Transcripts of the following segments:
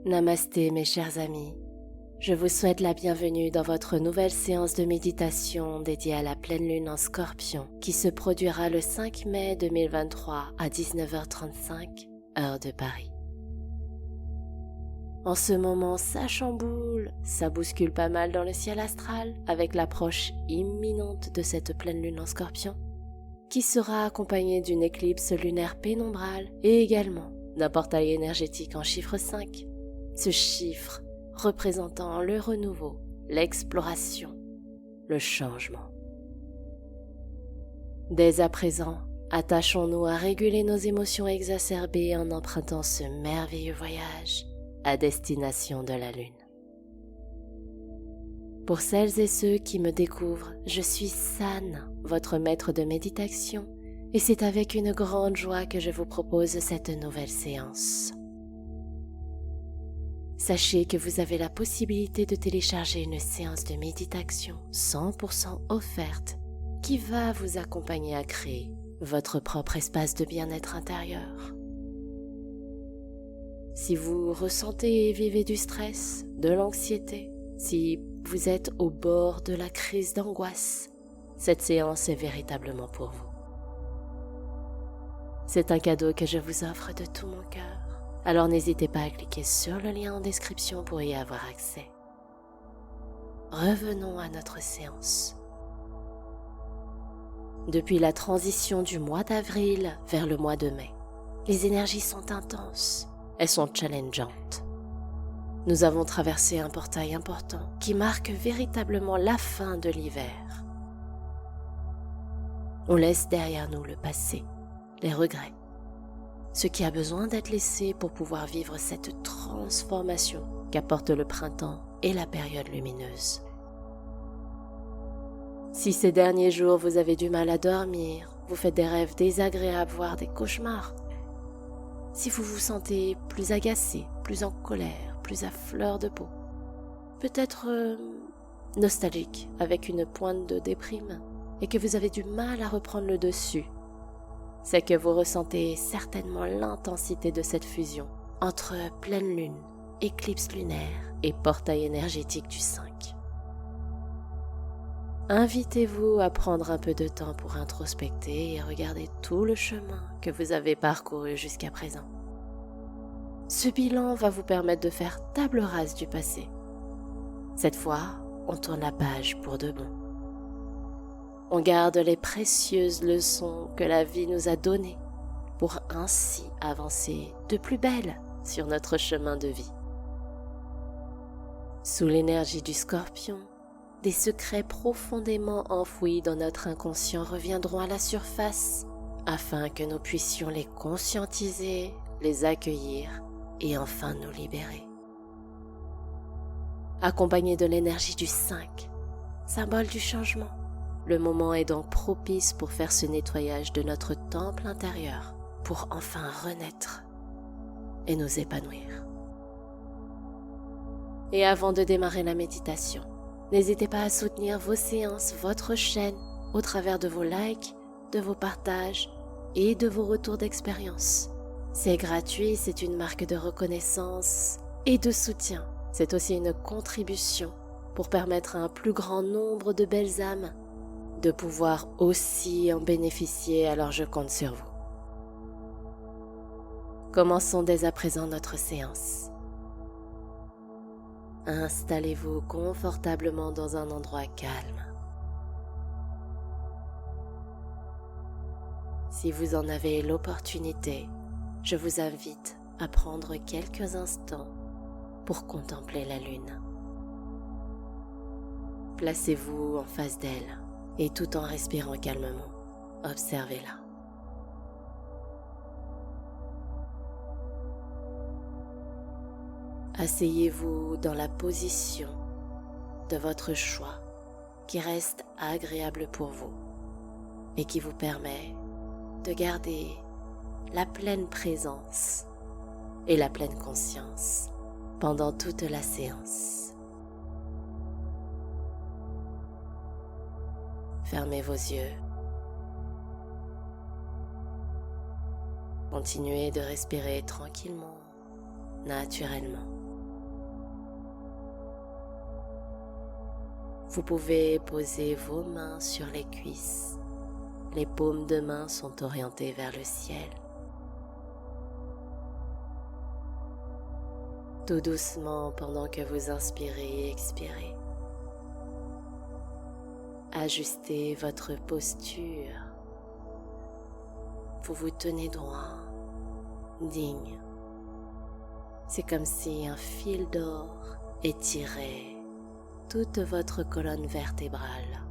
Namasté mes chers amis, je vous souhaite la bienvenue dans votre nouvelle séance de méditation dédiée à la pleine lune en Scorpion qui se produira le 5 mai 2023 à 19h35, heure de Paris. En ce moment, ça chamboule, ça bouscule pas mal dans le ciel astral avec l'approche imminente de cette pleine lune en Scorpion qui sera accompagnée d'une éclipse lunaire pénombrale et également d'un portail énergétique en chiffre 5. Ce chiffre représentant le renouveau, l'exploration, le changement. Dès à présent, attachons-nous à réguler nos émotions exacerbées en empruntant ce merveilleux voyage à destination de la Lune. Pour celles et ceux qui me découvrent, je suis San, votre maître de méditation, et c'est avec une grande joie que je vous propose cette nouvelle séance. Sachez que vous avez la possibilité de télécharger une séance de méditation 100% offerte qui va vous accompagner à créer votre propre espace de bien-être intérieur. Si vous ressentez et vivez du stress, de l'anxiété, si vous êtes au bord de la crise d'angoisse, cette séance est véritablement pour vous. C'est un cadeau que je vous offre de tout mon cœur. Alors n'hésitez pas à cliquer sur le lien en description pour y avoir accès. Revenons à notre séance. Depuis la transition du mois d'avril vers le mois de mai, les énergies sont intenses, elles sont challengeantes. Nous avons traversé un portail important qui marque véritablement la fin de l'hiver. On laisse derrière nous le passé, les regrets, ce qui a besoin d'être laissé pour pouvoir vivre cette transformation qu'apporte le printemps et la période lumineuse. Si ces derniers jours vous avez du mal à dormir, vous faites des rêves désagréables, voire des cauchemars, si vous vous sentez plus agacé, plus en colère, plus à fleur de peau, peut-être nostalgique avec une pointe de déprime et que vous avez du mal à reprendre le dessus, c'est que vous ressentez certainement l'intensité de cette fusion entre pleine lune, éclipse lunaire et portail énergétique du 5. Invitez-vous à prendre un peu de temps pour introspecter et regarder tout le chemin que vous avez parcouru jusqu'à présent. Ce bilan va vous permettre de faire table rase du passé. Cette fois, on tourne la page pour de bon. On garde les précieuses leçons que la vie nous a données pour ainsi avancer de plus belle sur notre chemin de vie. Sous l'énergie du Scorpion, des secrets profondément enfouis dans notre inconscient reviendront à la surface afin que nous puissions les conscientiser, les accueillir et enfin nous libérer. Accompagné de l'énergie du 5, symbole du changement, le moment est donc propice pour faire ce nettoyage de notre temple intérieur pour enfin renaître et nous épanouir. Et avant de démarrer la méditation, n'hésitez pas à soutenir vos séances, votre chaîne, au travers de vos likes, de vos partages et de vos retours d'expérience. C'est gratuit, c'est une marque de reconnaissance et de soutien. C'est aussi une contribution pour permettre à un plus grand nombre de belles âmes de pouvoir aussi en bénéficier, alors je compte sur vous. Commençons dès à présent notre séance. Installez-vous confortablement dans un endroit calme. Si vous en avez l'opportunité, je vous invite à prendre quelques instants pour contempler la lune. Placez-vous en face d'elle et tout en respirant calmement, observez-la. Asseyez-vous dans la position de votre choix qui reste agréable pour vous et qui vous permet de garder la pleine présence et la pleine conscience pendant toute la séance. Fermez vos yeux. Continuez de respirer tranquillement, naturellement. Vous pouvez poser vos mains sur les cuisses. Les paumes de main sont orientées vers le ciel. Tout doucement pendant que vous inspirez et expirez. Ajustez votre posture. Vous vous tenez droit, digne. C'est comme si un fil d'or étirait toute votre colonne vertébrale,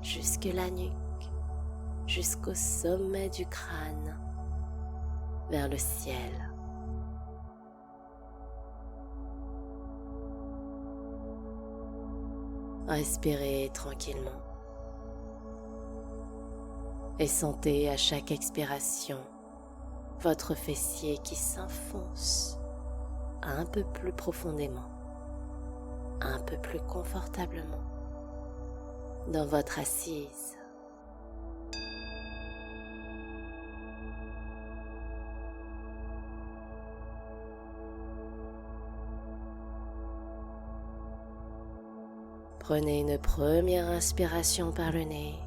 jusque la nuque, jusqu'au sommet du crâne, vers le ciel. Respirez tranquillement et sentez à chaque expiration votre fessier qui s'enfonce un peu plus profondément, un peu plus confortablement dans votre assise. Prenez une première inspiration par le nez.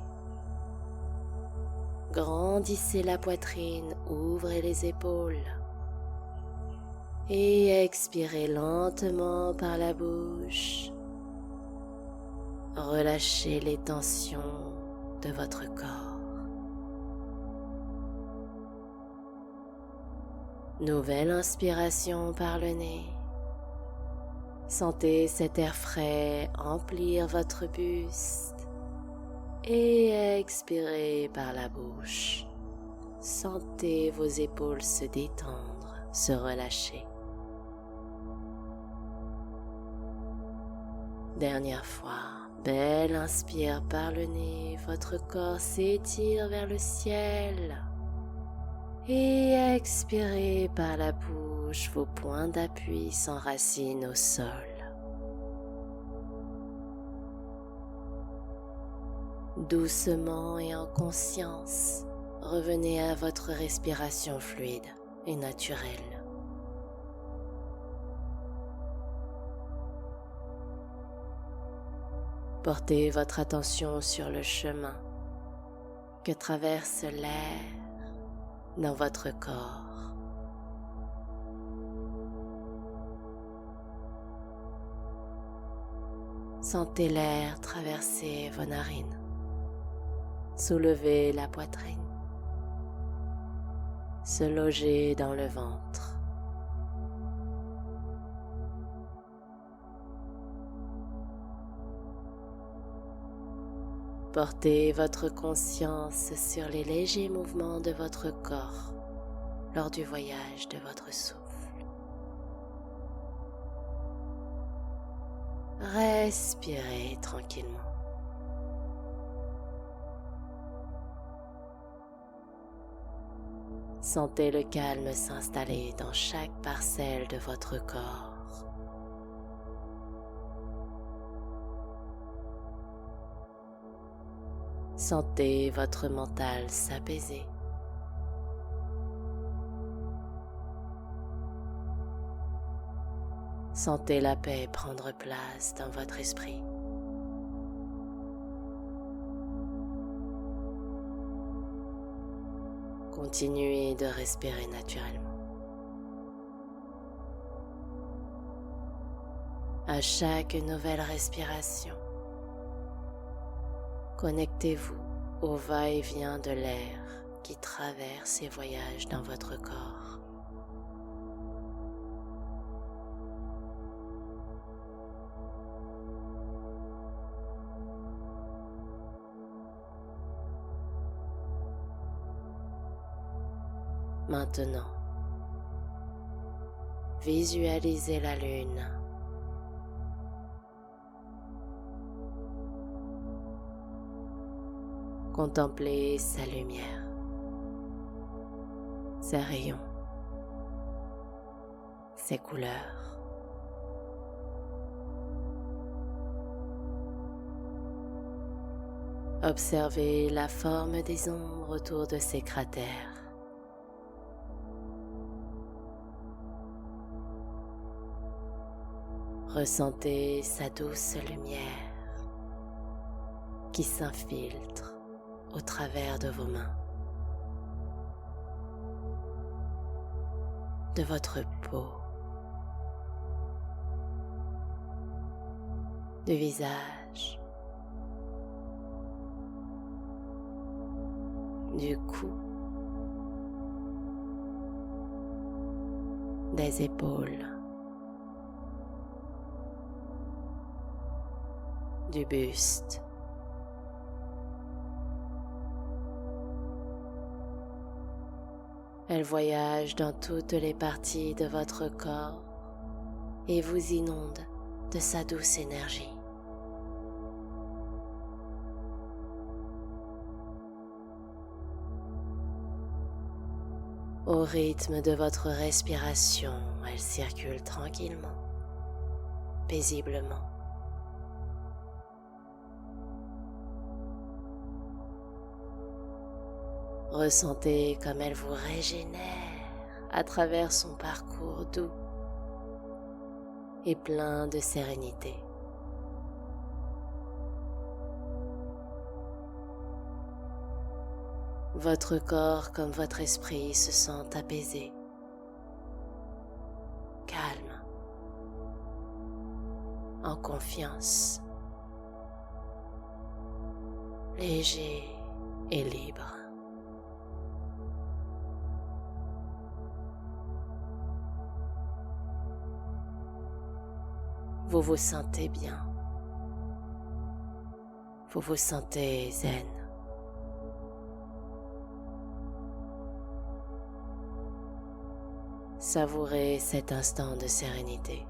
Grandissez la poitrine, ouvrez les épaules. Et expirez lentement par la bouche. Relâchez les tensions de votre corps. Nouvelle inspiration par le nez. Sentez cet air frais emplir votre buste et expirez par la bouche. Sentez vos épaules se détendre, se relâcher. Dernière fois, belle inspire par le nez, votre corps s'étire vers le ciel. Et expirez par la bouche, vos points d'appui s'enracinent au sol. Doucement et en conscience, revenez à votre respiration fluide et naturelle. Portez votre attention sur le chemin que traverse l'air dans votre corps. Sentez l'air traverser vos narines, soulever la poitrine, se loger dans le ventre. Portez votre conscience sur les légers mouvements de votre corps lors du voyage de votre souffle. Respirez tranquillement. Sentez le calme s'installer dans chaque parcelle de votre corps. Sentez votre mental s'apaiser. Sentez la paix prendre place dans votre esprit. Continuez de respirer naturellement. À chaque nouvelle respiration, connectez-vous au va-et-vient de l'air qui traverse et voyage dans votre corps. Maintenant, visualisez la lune. Contemplez sa lumière, ses rayons, ses couleurs. Observez la forme des ombres autour de ces cratères. Ressentez sa douce lumière qui s'infiltre au travers de vos mains, de votre peau, du visage, du cou, des épaules, du buste, elle voyage dans toutes les parties de votre corps et vous inonde de sa douce énergie. Au rythme de votre respiration, elle circule tranquillement, paisiblement. Ressentez comme elle vous régénère à travers son parcours doux et plein de sérénité. Votre corps comme votre esprit se sent apaisé, calme, en confiance, léger et libre. Vous vous sentez bien, vous vous sentez zen. Savourez cet instant de sérénité.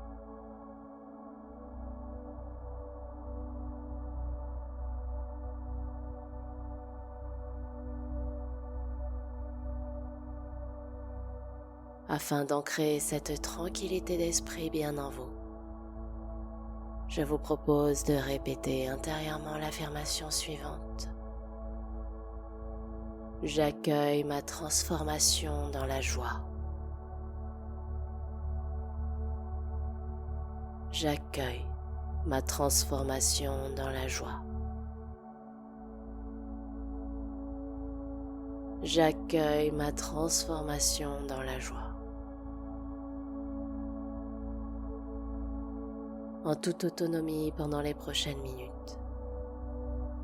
Afin d'ancrer cette tranquillité d'esprit bien en vous, je vous propose de répéter intérieurement l'affirmation suivante. J'accueille ma transformation dans la joie. J'accueille ma transformation dans la joie. J'accueille ma transformation dans la joie. En toute autonomie pendant les prochaines minutes,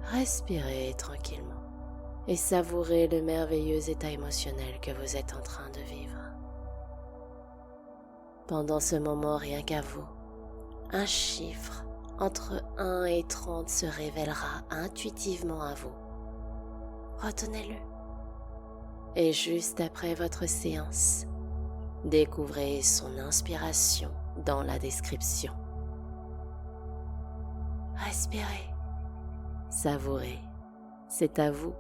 respirez tranquillement et savourez le merveilleux état émotionnel que vous êtes en train de vivre. Pendant ce moment, rien qu'à vous, un chiffre entre 1 et 30 se révélera intuitivement à vous. Retenez-le. Et juste après votre séance, découvrez son inspiration dans la description. Respirez, savourez, c'est à vous.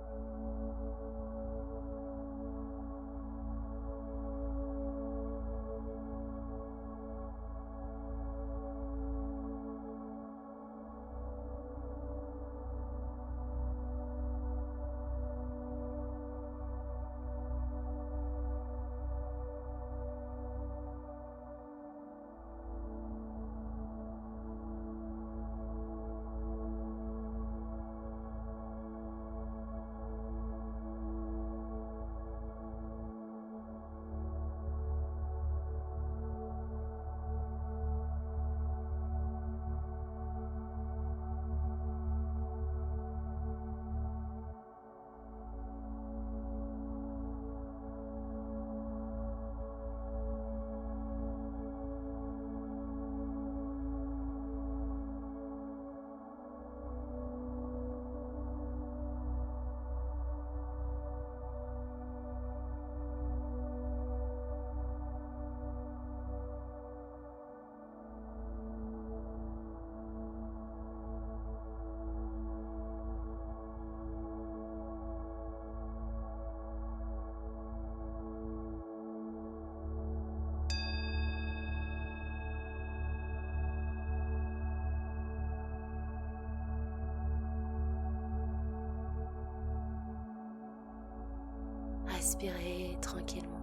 Respirez tranquillement.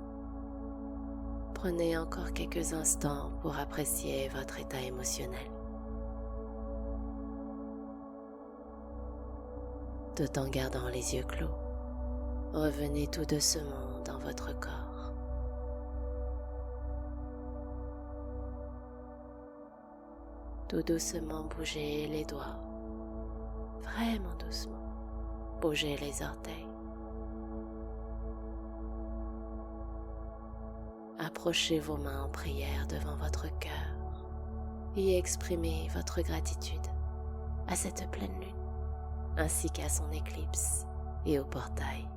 Prenez encore quelques instants pour apprécier votre état émotionnel. tout en gardant les yeux clos. Revenez tout doucement dans votre corps. Tout doucement bougez les doigts, vraiment doucement. Bougez les orteils. Approchez vos mains en prière devant votre cœur et exprimez votre gratitude à cette pleine lune, ainsi qu'à son éclipse et au portail.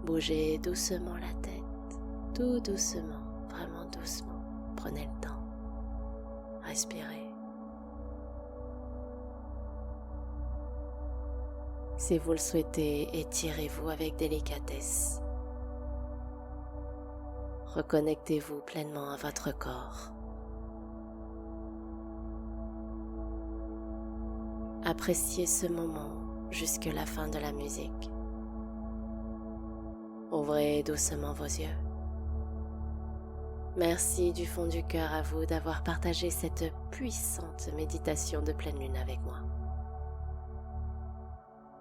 Bougez doucement la tête, tout doucement, vraiment doucement. Prenez le temps. Respirez. Si vous le souhaitez, étirez-vous avec délicatesse. Reconnectez-vous pleinement à votre corps. Appréciez ce moment jusque la fin de la musique. Ouvrez doucement vos yeux. Merci du fond du cœur à vous d'avoir partagé cette puissante méditation de pleine lune avec moi.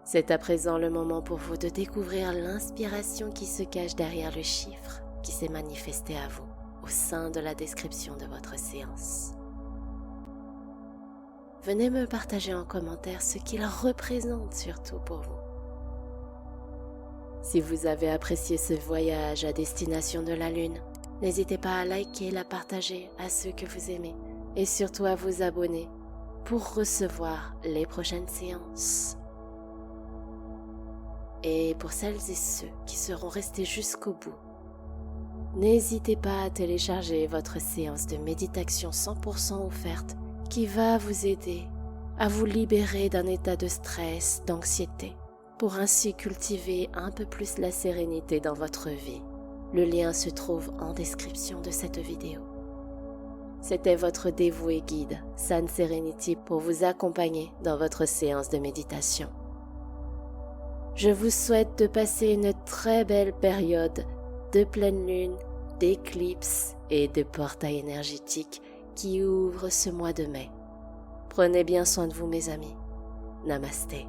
C'est à présent le moment pour vous de découvrir l'inspiration qui se cache derrière le chiffre qui s'est manifesté à vous au sein de la description de votre séance. Venez me partager en commentaire ce qu'il représente surtout pour vous. Si vous avez apprécié ce voyage à destination de la Lune, n'hésitez pas à liker, la partager à ceux que vous aimez et surtout à vous abonner pour recevoir les prochaines séances. Et pour celles et ceux qui seront restés jusqu'au bout, n'hésitez pas à télécharger votre séance de méditation 100% offerte qui va vous aider à vous libérer d'un état de stress, d'anxiété, pour ainsi cultiver un peu plus la sérénité dans votre vie. Le lien se trouve en description de cette vidéo. C'était votre dévoué guide, San Serenity, pour vous accompagner dans votre séance de méditation. Je vous souhaite de passer une très belle période de pleine lune, d'éclipse et de portail énergétique qui ouvre ce mois de mai. Prenez bien soin de vous mes amis. Namasté.